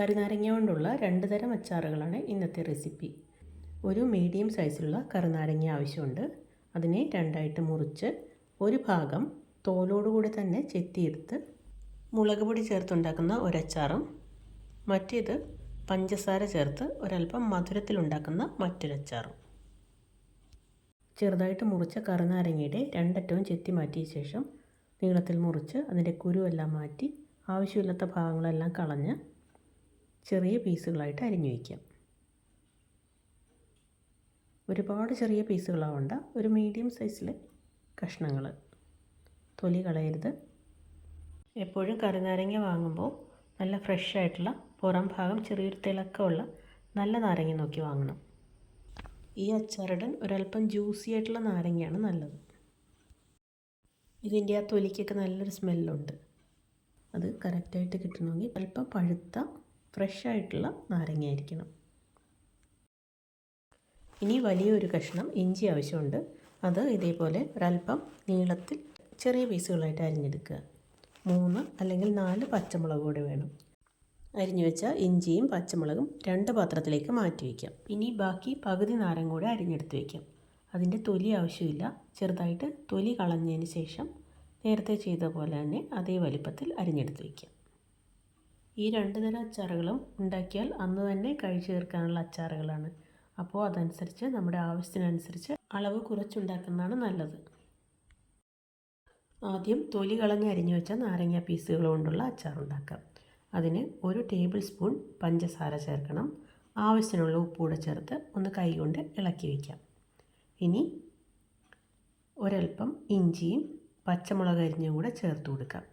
കറിനാരങ്ങ കൊണ്ടുള്ള 2 തരം അച്ചാറുകളാണ് ഇന്നത്തെ റെസിപ്പി. ഒരു മീഡിയം സൈസിലുള്ള കറിനാരങ്ങ ആവശ്യമുണ്ട്. അതിനെ രണ്ടായിട്ട് മുറിച്ച് ഒരു ഭാഗം തോലോടുകൂടി തന്നെ ചെത്തിയെടുത്ത് മുളക് പൊടി ചേർത്തുണ്ടാക്കുന്ന ഒരച്ചാറും മറ്റേത് പഞ്ചസാര ചേർത്ത് ഒരൽപ്പം മധുരത്തിലുണ്ടാക്കുന്ന മറ്റൊരച്ചാറും. ചെറുതായിട്ട് മുറിച്ച കറിനാരങ്ങയുടെ രണ്ടറ്റവും ചെത്തി മാറ്റിയ ശേഷം നീളത്തിൽ മുറിച്ച് അതിൻ്റെ കുരുവെല്ലാം മാറ്റി ആവശ്യമില്ലാത്ത ഭാഗങ്ങളെല്ലാം കളഞ്ഞ് ചെറിയ പീസുകളായിട്ട് അരിഞ്ഞു വയ്ക്കാം. ഒരുപാട് ചെറിയ പീസുകളാവണ്ട, ഒരു മീഡിയം സൈസിലെ കഷ്ണങ്ങൾ. തൊലി കളയരുത്. എപ്പോഴും കറിനാരങ്ങ വാങ്ങുമ്പോൾ നല്ല ഫ്രഷ് ആയിട്ടുള്ള പുറം ഭാഗം ചെറിയൊരു തിളക്കമുള്ള നല്ല നാരങ്ങ നോക്കി വാങ്ങണം. ഈ അച്ചാറിടാൻ ഒരല്പം ജ്യൂസി ആയിട്ടുള്ള നാരങ്ങയാണ് നല്ലത്. ഇതിൻ്റെ ആ തൊലിക്കൊക്കെ നല്ലൊരു സ്മെല്ലുണ്ട്. അത് കറക്റ്റായിട്ട് കിട്ടണമെങ്കിൽ അല്പം പഴുത്ത ഫ്രഷ് ആയിട്ടുള്ള നാരങ്ങ ആയിരിക്കണം. ഇനി വലിയൊരു കഷ്ണം ഇഞ്ചി ആവശ്യമുണ്ട്. അത് ഇതേപോലെ ഒരല്പം നീളത്തിൽ ചെറിയ പീസുകളായിട്ട് അരിഞ്ഞെടുക്കുക. 3 അല്ലെങ്കിൽ 4 പച്ചമുളക് കൂടെ വേണം. അരിഞ്ഞു വെച്ച ഇഞ്ചിയും പച്ചമുളകും 2 പാത്രത്തിലേക്ക് മാറ്റി വയ്ക്കാം. ഇനി ബാക്കി പകുതി നാരങ്ങ കൂടെ അരിഞ്ഞെടുത്ത് വയ്ക്കാം. അതിൻ്റെ തൊലി ആവശ്യമില്ല. ചെറുതായിട്ട് തൊലി കളഞ്ഞതിന് ശേഷം നേരത്തെ ചെയ്ത പോലെ തന്നെ അതേ വലിപ്പത്തിൽ അരിഞ്ഞെടുത്ത് വയ്ക്കാം. ഈ 2 തരം അച്ചാറുകളും ഉണ്ടാക്കിയാൽ അന്ന് തന്നെ കഴിച്ചു തീർക്കാനുള്ള അച്ചാറുകളാണ്. അപ്പോൾ അതനുസരിച്ച് നമ്മുടെ ആവശ്യത്തിനനുസരിച്ച് അളവ് കുറച്ചുണ്ടാക്കുന്നതാണ് നല്ലത്. ആദ്യം തൊലി കളഞ്ഞ് അരിഞ്ഞു വെച്ച നാരങ്ങ പീസുകൾ കൊണ്ടുള്ള അച്ചാറുണ്ടാക്കാം. അതിന് 1 ടേബിൾ സ്പൂൺ പഞ്ചസാര ചേർക്കണം. ആവശ്യത്തിനുള്ള ഉപ്പൂടെ ചേർത്ത് ഒന്ന് കൈകൊണ്ട് ഇളക്കി വയ്ക്കാം. ഇനി ഒരൽപ്പം ഇഞ്ചിയും പച്ചമുളക് അരിഞ്ഞും കൂടെ ചേർത്ത് കൊടുക്കാം.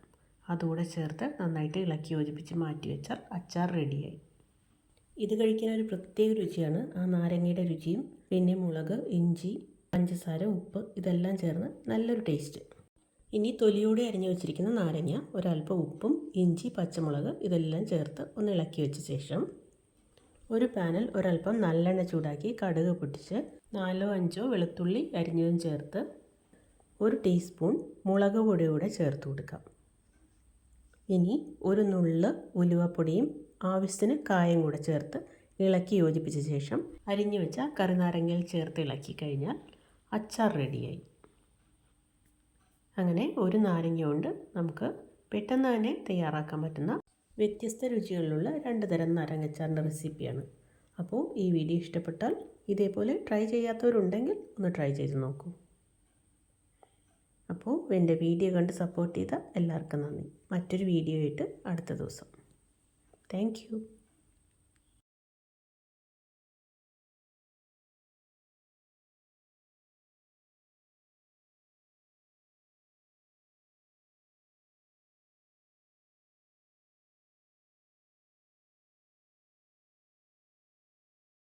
അതുകൂടെ ചേർത്ത് നന്നായിട്ട് ഇളക്കി യോജിപ്പിച്ച് മാറ്റി വെച്ചാൽ അച്ചാർ റെഡിയായി. ഇത് കഴിക്കാൻ ഒരു പ്രത്യേക രുചിയാണ്. ആ നാരങ്ങയുടെ രുചിയും പിന്നെ മുളക്, ഇഞ്ചി, പഞ്ചസാര, ഉപ്പ് ഇതെല്ലാം ചേർന്ന് നല്ലൊരു ടേസ്റ്റ്. ഇനി തൊലിയോടെ അരിഞ്ഞു വെച്ചിരിക്കുന്ന നാരങ്ങ, ഒരല്പം ഉപ്പും ഇഞ്ചി, പച്ചമുളക് ഇതെല്ലാം ചേർത്ത് ഒന്ന് ഇളക്കി വെച്ച ശേഷം ഒരു പാനിൽ ഒരല്പം നല്ലെണ്ണ ചൂടാക്കി കടുക് പൊട്ടിച്ച് 4-5 വെളുത്തുള്ളി അരിഞ്ഞതും ചേർത്ത് 1 ടീസ്പൂൺ മുളക് പൊടി കൂടെ ചേർത്ത് കൊടുക്കാം. ഇനി ഒരു നുള്ള് ഉലുവപ്പൊടിയും ആവശ്യത്തിന് കായം കൂടെ ചേർത്ത് ഇളക്കി യോജിപ്പിച്ച ശേഷം അരിഞ്ഞു വെച്ച കറിനാരങ്ങയിൽ ചേർത്ത് ഇളക്കി കഴിഞ്ഞാൽ അച്ചാർ റെഡിയായി. അങ്ങനെ ഒരു നാരങ്ങ കൊണ്ട് നമുക്ക് പെട്ടെന്ന് തന്നെ തയ്യാറാക്കാൻ പറ്റുന്ന വ്യത്യസ്ത രുചികളിലുള്ള 2 തരം നാരങ്ങച്ചാറിൻ്റെ റെസിപ്പിയാണ്. അപ്പോൾ ഈ വീഡിയോ ഇഷ്ടപ്പെട്ടാൽ ഇതേപോലെ ട്രൈ ചെയ്യാത്തവരുണ്ടെങ്കിൽ ഒന്ന് ട്രൈ ചെയ്ത് നോക്കൂ. അപ്പോൾ എൻ്റെ വീഡിയോ കണ്ട് സപ്പോർട്ട് ചെയ്ത എല്ലാവർക്കും നന്ദി. മറ്റൊരു വീഡിയോ ആയിട്ട് അടുത്ത ദിവസം. Thank you.